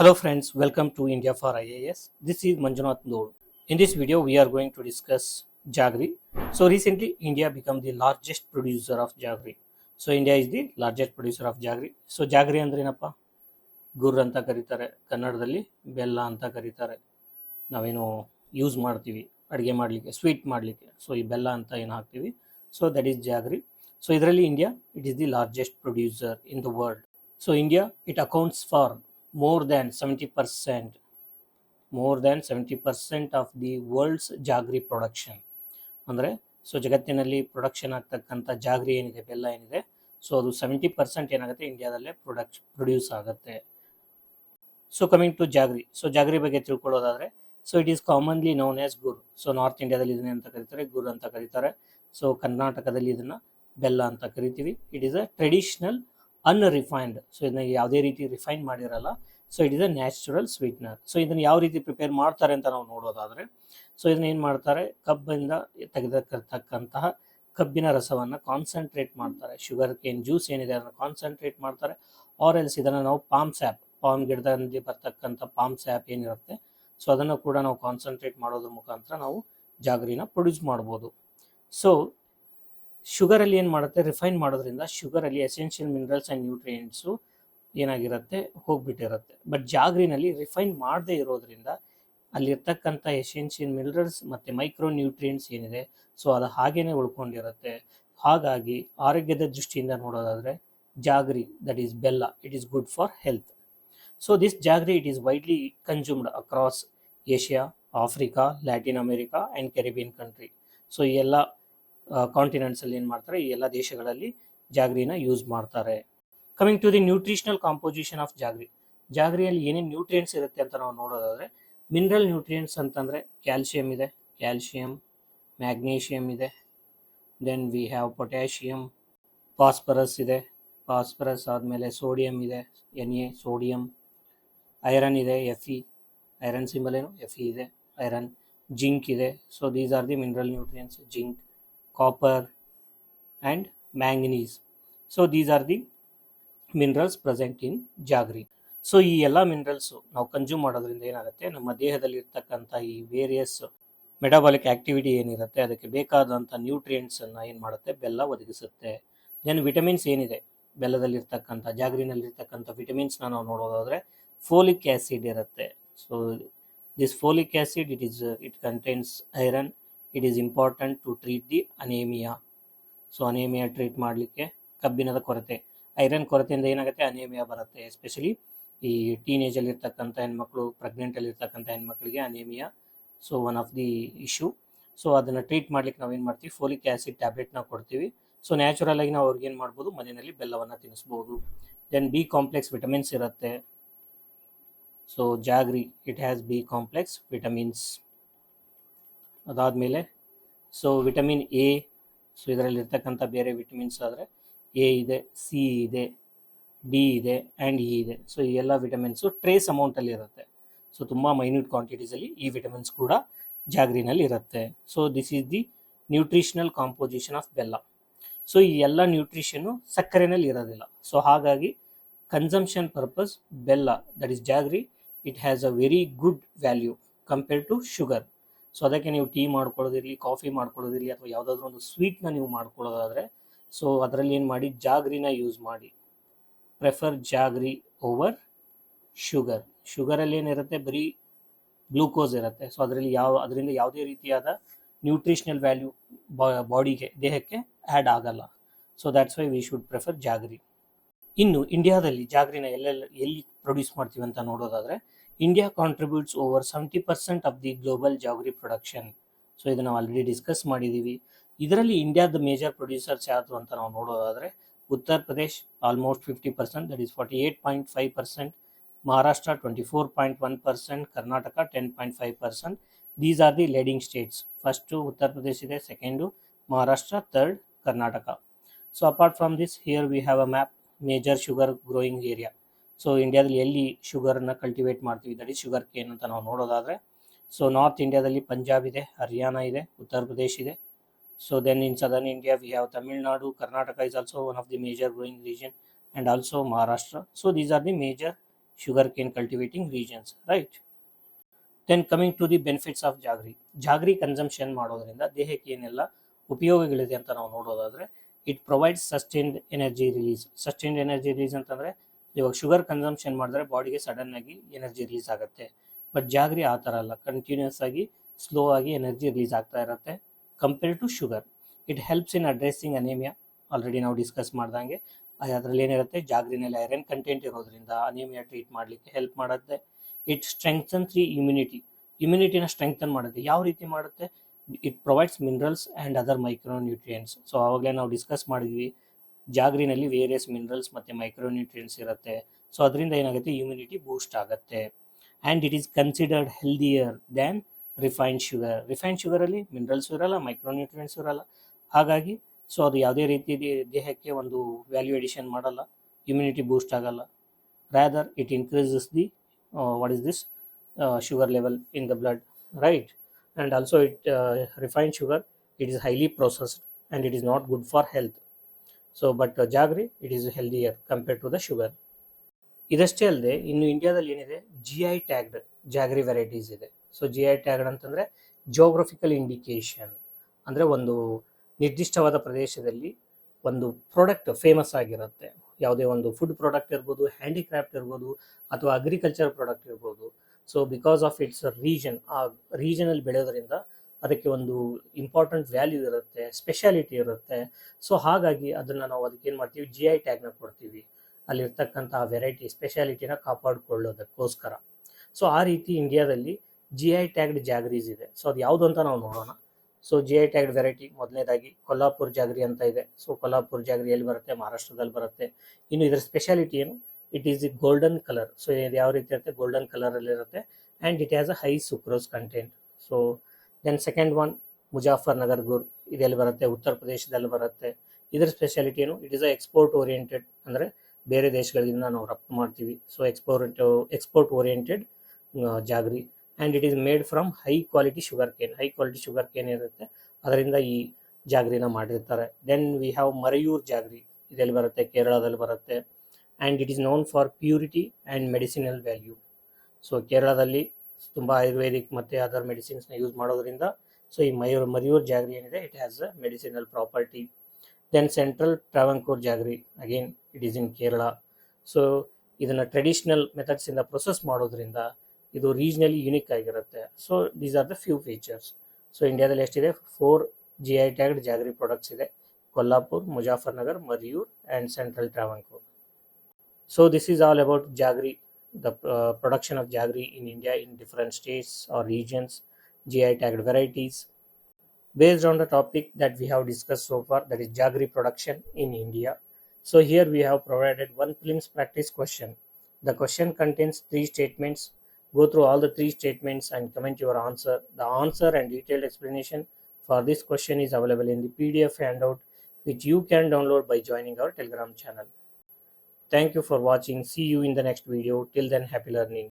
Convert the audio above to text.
Hello friends, welcome to India for IAS. This is Manjunath Noor. In this video, we are going to discuss jaggery. So recently, India became the largest producer of jaggery. So India is the largest producer of jaggery. So jaggery ಅಂದ್ರೆ ಏನಪ್ಪ? ಗುರ್ ಅಂತ ಕರೀತಾರೆ, ಕನ್ನಡದಲ್ಲಿ ಬೆಲ್ಲ ಅಂತ ಕರೀತಾರೆ. ನಾವೇನು use ಮಾಡ್ತೀವಿ ಅಡುಗೆ ಮಾಡಲಿಕ್ಕೆ, ಸ್ವೀಟ್ ಮಾಡಲಿಕ್ಕೆ. ಸೊ ಈ ಬೆಲ್ಲ ಅಂತ ಏನು ಹಾಕ್ತೀವಿ, so that is jaggery. So ಇದರಲ್ಲಿ India it is the largest producer in the world. So India it accounts for more than 70% of the world's jaggery production. ಅಂದರೆ ಸೊ ಜಗತ್ತಿನಲ್ಲಿ ಪ್ರೊಡಕ್ಷನ್ ಆಗ್ತಕ್ಕಂಥ ಜಾಗ್ರಿ ಏನಿದೆ, ಬೆಲ್ಲ ಏನಿದೆ, ಸೊ ಅದು 70% ಏನಾಗುತ್ತೆ ಇಂಡಿಯಾದಲ್ಲೇ ಪ್ರೊಡ್ಯೂಸ್ ಆಗುತ್ತೆ. So coming to jaggery, so jaggery ಬಗ್ಗೆ ತಿಳ್ಕೊಳ್ಳೋದಾದರೆ, so it is commonly known as gur. So north ಇಂಡಿಯಾದಲ್ಲಿ ಇದನ್ನೇ ಅಂತ ಕರೀತಾರೆ, ಗುರ್ ಅಂತ ಕರೀತಾರೆ. ಸೊ ಕರ್ನಾಟಕದಲ್ಲಿ ಇದನ್ನು ಬೆಲ್ಲ ಅಂತ ಕರಿತೀವಿ. It is a traditional unrefined. So ಇದನ್ನ ಯಾವುದೇ ರೀತಿ ರಿಫೈನ್ ಮಾಡಿರಲ್ಲ. So it is a natural sweetener. So ಇದನ್ನು ಯಾವ ರೀತಿ ಪ್ರಿಪೇರ್ ಮಾಡ್ತಾರೆ ಅಂತ ನಾವು ನೋಡೋದಾದರೆ, ಸೊ ಇದನ್ನ ಏನು ಮಾಡ್ತಾರೆ, ಕಬ್ಬಿಂದ ತೆಗೆದಿರ್ತಕ್ಕಂತಹ ಕಬ್ಬಿನ ರಸವನ್ನು ಕಾನ್ಸಂಟ್ರೇಟ್ ಮಾಡ್ತಾರೆ. ಶುಗರ್ ಕೇನ್ ಜ್ಯೂಸ್ ಏನಿದೆ ಅದನ್ನು ಕಾನ್ಸಂಟ್ರೇಟ್ ಮಾಡ್ತಾರೆ. ಆರ್ ಎಲ್ಸ್ ಇದನ್ನು ನಾವು ಪಾಮ್ ಗಿಡದಲ್ಲಿ ಬರ್ತಕ್ಕಂಥ ಪಾಮ್ ಸ್ಯಾಪ್ ಏನಿರುತ್ತೆ, ಸೊ ಅದನ್ನು ಕೂಡ ನಾವು ಕಾನ್ಸಂಟ್ರೇಟ್ ಮಾಡೋದ್ರ ಮುಖಾಂತರ ನಾವು ಜಾಗ್ರಿನ ಪ್ರೊಡ್ಯೂಸ್ ಮಾಡ್ಬೋದು. ಸೊ ಶುಗರಲ್ಲಿ ಏನು ಮಾಡುತ್ತೆ, ರಿಫೈನ್ ಮಾಡೋದ್ರಿಂದ ಶುಗರಲ್ಲಿ ಎಸೆನ್ಷಿಯಲ್ ಮಿನರಲ್ಸ್ ಆ್ಯಂಡ್ ನ್ಯೂಟ್ರಿಯೆಂಟ್ಸು ಏನಾಗಿರುತ್ತೆ, ಹೋಗ್ಬಿಟ್ಟಿರುತ್ತೆ. ಬಟ್ ಜಾಗ್ರಿನಲ್ಲಿ ರಿಫೈನ್ ಮಾಡದೇ ಇರೋದ್ರಿಂದ ಅಲ್ಲಿರ್ತಕ್ಕಂಥ ಎಸೆನ್ಷಿಯಲ್ ಮಿನರಲ್ಸ್ ಮತ್ತು ಮೈಕ್ರೋ ನ್ಯೂಟ್ರಿಯೆಂಟ್ಸ್ ಏನಿದೆ, ಸೊ ಅದು ಹಾಗೇ ಉಳ್ಕೊಂಡಿರುತ್ತೆ. ಹಾಗಾಗಿ ಆರೋಗ್ಯದ ದೃಷ್ಟಿಯಿಂದ ನೋಡೋದಾದರೆ jaggery, that is bella, it is good for health. So this jaggery it is widely consumed across Asia, Africa, Latin America and Caribbean country. So ಈ ಎಲ್ಲ ಕಾಂಟಿನೆಂಟ್ಸಲ್ಲಿ ಏನು ಮಾಡ್ತಾರೆ, ಈ ಎಲ್ಲ ದೇಶಗಳಲ್ಲಿ ಜಾಗ್ರಿನ ಯೂಸ್ ಮಾಡ್ತಾರೆ. Coming to the nutritional composition of jaggery. ಜಾಗ್ರಿಯಲ್ಲಿ ಏನೇನು ನ್ಯೂಟ್ರಿಯೆಂಟ್ಸ್ ಇರುತ್ತೆ ಅಂತ ನಾವು ನೋಡೋದಾದರೆ, ಮಿನರಲ್ ನ್ಯೂಟ್ರಿಯೆಂಟ್ಸ್ ಅಂತಂದರೆ ಕ್ಯಾಲ್ಶಿಯಮ್ ಇದೆ, ಕ್ಯಾಲ್ಶಿಯಮ್, ಮ್ಯಾಗ್ನೀಷಿಯಮ್ ಇದೆ, then we have potassium, phosphorus ಇದೆ, ಫಾಸ್ಫರಸ್ ಆದಮೇಲೆ ಸೋಡಿಯಮ್ ಇದೆ, Na, ಸೋಡಿಯಮ್, ಐರನ್ ಇದೆ, Fe, ಐರನ್ ಸಿಂಬಲ್ ಏನು, Fe ಇದೆ, ಐರನ್, ಜಿಂಕ್ ಇದೆ. So these are the mineral nutrients, zinc, copper and manganese. So these are the minerals present in jaggery. So ಈ ಎಲ್ಲ minerals ನಾವು consume ಮಾಡೋದ್ರಿಂದ ಏನಾಗುತ್ತೆ, ನಮ್ಮ ದೇಹದಲ್ಲಿ ಇರ್ತಕ್ಕಂಥ ಈ ವೇರಿಯಸ್ ಮೆಟಾಬಾಲಿಕ್ ಆ್ಯಕ್ಟಿವಿಟಿ ಏನಿರುತ್ತೆ ಅದಕ್ಕೆ ಬೇಕಾದಂಥ ನ್ಯೂಟ್ರಿಯೆಂಟ್ಸನ್ನು ಏನು ಮಾಡುತ್ತೆ, ಬೆಲ್ಲ ಒದಗಿಸುತ್ತೆ. ದೆನ್ ವಿಟಮಿನ್ಸ್ ಏನಿದೆ ಬೆಲ್ಲದಲ್ಲಿರ್ತಕ್ಕಂಥ, ಜಾಗ್ರಿನಲ್ಲಿರ್ತಕ್ಕಂಥ ವಿಟಮಿನ್ಸ್ನ ನಾವು ನೋಡೋದಾದರೆ ಫೋಲಿಕ್ ಆ್ಯಸಿಡ್ ಇರುತ್ತೆ. So this folic acid it contains iron. It is important to treat the anaemia. So anaemia treat ಮಾಡಲಿಕ್ಕೆ, ಕಬ್ಬಿಣದ ಕೊರತೆ, ಐರನ್ ಕೊರತೆಯಿಂದ ಏನಾಗುತ್ತೆ, ಅನೇಮಿಯಾ ಬರುತ್ತೆ. ಎಸ್ಪೆಷಲಿ ಈ ಟೀನೇಜಲ್ಲಿರ್ತಕ್ಕಂಥ ಹೆಣ್ಮಕ್ಳು, ಪ್ರೆಗ್ನೆಂಟಲ್ಲಿರ್ತಕ್ಕಂಥ ಹೆಣ್ಮಕ್ಳಿಗೆ anaemia so one of the issue. So ಅದನ್ನು ಟ್ರೀಟ್ ಮಾಡ್ಲಿಕ್ಕೆ ನಾವೇನು ಮಾಡ್ತೀವಿ, ಫೋಲಿಕ್ ಆ್ಯಸಿಡ್ ಟ್ಯಾಬ್ಲೆಟ್ನ ಕೊಡ್ತೀವಿ. ಸೊ ನ್ಯಾಚುರಲ್ ಆಗಿ ನಾವು ಅವ್ರಿಗೆ ಏನು ಮಾಡ್ಬೋದು, ಮನೆಯಲ್ಲಿ ಬೆಲ್ಲವನ್ನು ತಿನ್ನಿಸ್ಬೋದು. ದೆನ್ ಬಿ ಕಾಂಪ್ಲೆಕ್ಸ್ ವಿಟಮಿನ್ಸ್ ಇರುತ್ತೆ. So jaggery it has B complex vitamins. ಅದಾದಮೇಲೆ ಸೊ ವಿಟಮಿನ್ ಎ, ಸೊ ಇದರಲ್ಲಿರ್ತಕ್ಕಂಥ ಬೇರೆ ವಿಟಮಿನ್ಸ್ ಆದರೆ ಎ ಇದೆ, ಸಿ ಇದೆ, ಡಿ ಇದೆ ಆ್ಯಂಡ್ ಇ ಇದೆ. ಸೊ ಈ ಎಲ್ಲ ವಿಟಮಿನ್ಸು ಟ್ರೇಸ್ ಅಮೌಂಟಲ್ಲಿ ಇರುತ್ತೆ. ಸೊ ತುಂಬ ಮೈನ್ಯೂಟ್ ಕ್ವಾಂಟಿಟೀಸಲ್ಲಿ ಈ ವಿಟಮಿನ್ಸ್ ಕೂಡ ಜಾಗ್ರಿನಲ್ಲಿ ಇರುತ್ತೆ. So this is the nutritional composition of bella. So ಈ ಎಲ್ಲ ನ್ಯೂಟ್ರಿಷನ್ನು ಸಕ್ಕರೆನಲ್ಲಿ ಇರೋದಿಲ್ಲ. ಸೊ ಹಾಗಾಗಿ consumption purpose bella, that is jaggery, it has a very good value compared to sugar. So ಅದಕ್ಕೆ ನೀವು ಟೀ ಮಾಡ್ಕೊಳ್ಳೋದಿರಲಿ, ಕಾಫಿ ಮಾಡ್ಕೊಳ್ಳೋದಿರಲಿ, ಅಥವಾ ಯಾವುದಾದ್ರೂ ಒಂದು ಸ್ವೀಟ್ನ ನೀವು ಮಾಡ್ಕೊಳ್ಳೋದಾದರೆ ಸೊ ಅದರಲ್ಲಿ ಏನು ಮಾಡಿ, ಜಾಗ್ರಿನ ಯೂಸ್ ಮಾಡಿ. Prefer jaggery over sugar. ಶುಗರಲ್ಲಿ ಏನಿರುತ್ತೆ, ಬರೀ ಗ್ಲೂಕೋಸ್ ಇರುತ್ತೆ. ಸೊ ಅದರಿಂದ ಯಾವುದೇ ರೀತಿಯಾದ ನ್ಯೂಟ್ರಿಷನಲ್ ವ್ಯಾಲ್ಯೂ ಬಾಡಿಗೆ, ದೇಹಕ್ಕೆ ಆ್ಯಡ್ ಆಗಲ್ಲ. So that's why we should prefer jaggery. ಇನ್ನು ಇಂಡಿಯಾದಲ್ಲಿ ಜಾಗ್ರಿನ ಎಲ್ಲಿ ಪ್ರೊಡ್ಯೂಸ್ ಮಾಡ್ತೀವಿ ಅಂತ ನೋಡೋದಾದರೆ, India contributes over 70% of the global jaggery production. So ಇದನ್ನು ನಾವು ಆಲ್ರೆಡಿ ಡಿಸ್ಕಸ್ ಮಾಡಿದ್ದೀವಿ. ಇದರಲ್ಲಿ ಇಂಡಿಯಾದ ಮೇಜರ್ ಪ್ರೊಡ್ಯೂಸರ್ಸ್ ಯಾವುದು ಅಂತ ನಾವು ನೋಡೋದಾದರೆ, Uttar Pradesh almost 50%, that is 48.5%, Maharashtra 24.1%, Karnataka 10.5%. These are the leading states. First Uttar Pradesh ಇದೆ, second Maharashtra, third Karnataka. So apart from this, here we have a map major sugar growing area. So ಇಂಡಿಯಾದಲ್ಲಿ ಎಲ್ಲಿ ಶುಗರ್ನ ಕಲ್ಟಿವೇಟ್ ಮಾಡ್ತೀವಿ, ದಟ್ ಈಸ್ ಶುಗರ್ ಕೇನ್ ಅಂತ ನಾವು ನೋಡೋದಾದರೆ, ಸೊ ನಾರ್ತ್ ಇಂಡಿಯಾದಲ್ಲಿ ಪಂಜಾಬ್ ಇದೆ, ಹರಿಯಾಣ ಇದೆ, ಉತ್ತರ ಪ್ರದೇಶ್ ಇದೆ. So then in southern India we have Tamil Nadu, Karnataka is also one of the major growing region, and also Maharashtra. So these are the major sugarcane cultivating regions, right? Then coming to the benefits of jaggery. Jaggery consumption ಮಾಡೋದ್ರಿಂದ ದೇಹಕ್ಕೆ ಏನೆಲ್ಲ ಉಪಯೋಗಗಳಿದೆ ಅಂತ ನಾವು ನೋಡೋದಾದ್ರೆ, it provides sustained energy release. Sustained energy release ಅಂತಂದರೆ ಇವಾಗ sugar consumption ಮಾಡಿದ್ರೆ ಬಾಡಿಗೆ ಸಡನ್ ಆಗಿ ಎನರ್ಜಿ ರಿಲೀಸ್ ಆಗುತ್ತೆ. ಬಟ್ ಜಾಗ್ರಿ ಆ ಥರ ಅಲ್ಲ, ಕಂಟಿನ್ಯೂಸ್ ಆಗಿ ಸ್ಲೋ ಆಗಿ ಎನರ್ಜಿ ರಿಲೀಸ್ ಆಗ್ತಾ ಇರುತ್ತೆ compare to sugar. It helps in addressing anaemia. Already ನಾವು ಡಿಸ್ಕಸ್ ಮಾಡ್ದಂಗೆ ಅದರಲ್ಲಿ ಏನಿರುತ್ತೆ, ಜಾಗ್ರಿನಲ್ಲಿ ಐರನ್ ಕಂಟೆಂಟ್ ಇರೋದ್ರಿಂದ ಅನೇಮಿಯಾ ಟ್ರೀಟ್ ಮಾಡಲಿಕ್ಕೆ ಹೆಲ್ಪ್ ಮಾಡುತ್ತೆ. ಇಟ್ ಸ್ಟ್ರೆಂಗ್ಥನ್ಸ್ ದಿ ಇಮ್ಯುನಿಟಿನ ಸ್ಟ್ರೆಂಗ್ಥನ್ ಮಾಡುತ್ತೆ. ಯಾವ ರೀತಿ ಮಾಡುತ್ತೆ? It provides minerals and other micronutrients. So ಆವಾಗಲೇ ನಾವು ಡಿಸ್ಕಸ್ ಮಾಡಿದ್ವಿ, ಜಾಗ್ರಿನಲ್ಲಿ ವೇರಿಯಸ್ ಮಿನರಲ್ಸ್ ಮತ್ತು ಮೈಕ್ರೋನ್ಯೂಟ್ರಿಯೆಂಟ್ಸ್ ಇರುತ್ತೆ. ಸೊ ಅದರಿಂದ ಏನಾಗುತ್ತೆ, ಇಮ್ಯುನಿಟಿ ಬೂಸ್ಟ್ ಆಗುತ್ತೆ. And it is considered healthier than refined sugar. Refined ಶುಗರಲ್ಲಿ ಮಿನರಲ್ಸ್ ಇರಲ್ಲ, ಮೈಕ್ರೋನ್ಯೂಟ್ರಿಯೆಂಟ್ಸ್ ಇರಲ್ಲ. ಹಾಗಾಗಿ ಸೊ ಅದು ಯಾವುದೇ ರೀತಿ ದೇಹಕ್ಕೆ ಒಂದು ವ್ಯಾಲ್ಯೂ ಎಡಿಷನ್ ಮಾಡಲ್ಲ, ಇಮ್ಯುನಿಟಿ ಬೂಸ್ಟ್ ಆಗಲ್ಲ. Rather it increases the what is this sugar level in the blood, right? And also refined sugar, it is highly processed and it is not good for health. So but jaggery, it is healthier compared to the sugar. ಇದಷ್ಟೇ ಅಲ್ಲದೆ ಇನ್ನು ಇಂಡಿಯಾದಲ್ಲಿ ಏನಿದೆ, GI tagged jaggery varieties ಇದೆ. So GI tagged ಅಂತಂದರೆ geographical indication, ಅಂದರೆ ಒಂದು ನಿರ್ದಿಷ್ಟವಾದ ಪ್ರದೇಶದಲ್ಲಿ ಒಂದು ಪ್ರಾಡಕ್ಟ್ ಫೇಮಸ್ ಆಗಿರುತ್ತೆ. ಯಾವುದೇ ಒಂದು ಫುಡ್ ಪ್ರಾಡಕ್ಟ್ ಇರ್ಬೋದು, ಹ್ಯಾಂಡಿಕ್ರಾಫ್ಟ್ ಇರ್ಬೋದು, ಅಥವಾ ಅಗ್ರಿಕಲ್ಚರ್ ಪ್ರಾಡಕ್ಟ್ ಇರ್ಬೋದು. So because of it's region, ಆ ರೀಜನಲ್ಲಿ ಬೆಳೆಯೋದ್ರಿಂದ ಅದಕ್ಕೆ ಒಂದು ಇಂಪಾರ್ಟೆಂಟ್ ವ್ಯಾಲ್ಯೂ ಇರುತ್ತೆ, ಸ್ಪೆಷಾಲಿಟಿ ಇರುತ್ತೆ. ಸೊ ಹಾಗಾಗಿ ಅದನ್ನು ನಾವು ಅದಕ್ಕೆ ಏನು ಮಾಡ್ತೀವಿ, GI ಟ್ಯಾಗ್ನ ಕೊಡ್ತೀವಿ, ಅಲ್ಲಿರ್ತಕ್ಕಂಥ ವೆರೈಟಿ ಸ್ಪೆಷಾಲಿಟಿನ ಕಾಪಾಡಿಕೊಳ್ಳೋದಕ್ಕೋಸ್ಕರ. ಸೊ ಆ ರೀತಿ ಇಂಡಿಯಾದಲ್ಲಿ GI ಟ್ಯಾಗ್ಡ್ ಜಾಗ್ರೀಸ್ ಇದೆ. ಸೊ ಅದು ಯಾವುದು ಅಂತ ನಾವು ನೋಡೋಣ. ಸೊ GI ಟ್ಯಾಗ್ಡ್ ವೆರೈಟಿ ಮೊದಲನೇದಾಗಿ ಕೊಲ್ಹಾಪುರ್ ಜಾಗ್ರಿ ಅಂತ ಇದೆ. ಸೊ ಕೊಲ್ಹಾಪುರ್ ಜಾಗ್ರಿ ಎಲ್ಲಿ ಬರುತ್ತೆ? ಮಹಾರಾಷ್ಟ್ರದಲ್ಲಿ ಬರುತ್ತೆ. ಇನ್ನು ಇದರ ಸ್ಪೆಷಾಲಿಟಿ ಏನು? It is the golden colour. So ಇದು ಯಾವ ರೀತಿ ಇರುತ್ತೆ? ಗೋಲ್ಡನ್ ಕಲರಲ್ಲಿರುತ್ತೆ. And it has a high sucrose content. So then second one Muzaffarnagar gur, ಇದೆಲ್ಲಿ ಬರುತ್ತೆ? ಉತ್ತರ ಪ್ರದೇಶದಲ್ಲಿ ಬರುತ್ತೆ. ಇದರ ಸ್ಪೆಷಾಲಿಟಿ ಏನು? It is a export oriented, ಅಂದರೆ ಬೇರೆ ದೇಶಗಳಿಂದ ನಾವು ರಫ್ತು ಮಾಡ್ತೀವಿ. So export oriented jaggery. And it is made from high quality sugarcane ಇರುತ್ತೆ, ಅದರಿಂದ ಈ ಜಾಗ್ರಿನ ಮಾಡಿರ್ತಾರೆ. ದೆನ್ ವಿ ಹ್ಯಾವ್ ಮರಯೂರ್ ಜಾಗ್ರಿ, ಇದೆಲ್ಲಿ ಬರುತ್ತೆ? ಕೇರಳದಲ್ಲಿ ಬರುತ್ತೆ. And it is known for purity and medicinal value. So ಕೇರಳದಲ್ಲಿ ತುಂಬ ಆಯುರ್ವೇದಿಕ್ ಮತ್ತು ಅದರ್ ಮೆಡಿಸಿನ್ಸ್ನ ಯೂಸ್ ಮಾಡೋದ್ರಿಂದ ಸೊ ಈ ಮರಯೂರ್ ಜಾಗ್ರಿ ಏನಿದೆ, it has a medicinal property. Then central Travancore jaggery, again it is in Kerala. So ಇದನ್ನು ಟ್ರೆಡಿಷ್ನಲ್ ಮೆಥಡ್ಸಿಂದ ಪ್ರೊಸೆಸ್ ಮಾಡೋದ್ರಿಂದ ಇದು ರೀಜ್ನಲಿ ಯುನಿಕ್ ಆಗಿರುತ್ತೆ. So these are the few features. So ಇಂಡಿಯಾದಲ್ಲಿ ಎಷ್ಟಿದೆ? 4 GI ಟ್ಯಾಗ್ಡ್ ಜಾಗ್ರಿ ಪ್ರಾಡಕ್ಟ್ಸ್ ಇದೆ: Kolhapur, Muzaffarnagar, ಮರಯೂರ್ and central Travancore. So this is all about jaggery, the production of jaggery in India in different states or regions, GI tagged varieties. Based on the topic that we have discussed so far, that is jaggery production in India. So here we have provided one prelims practice question. The question contains 3 statements. Go through all the 3 statements and comment your answer. The answer and detailed explanation for this question is available in the PDF handout, which you can download by joining our Telegram channel. Thank you for watching. See you in the next video. Till then, happy learning.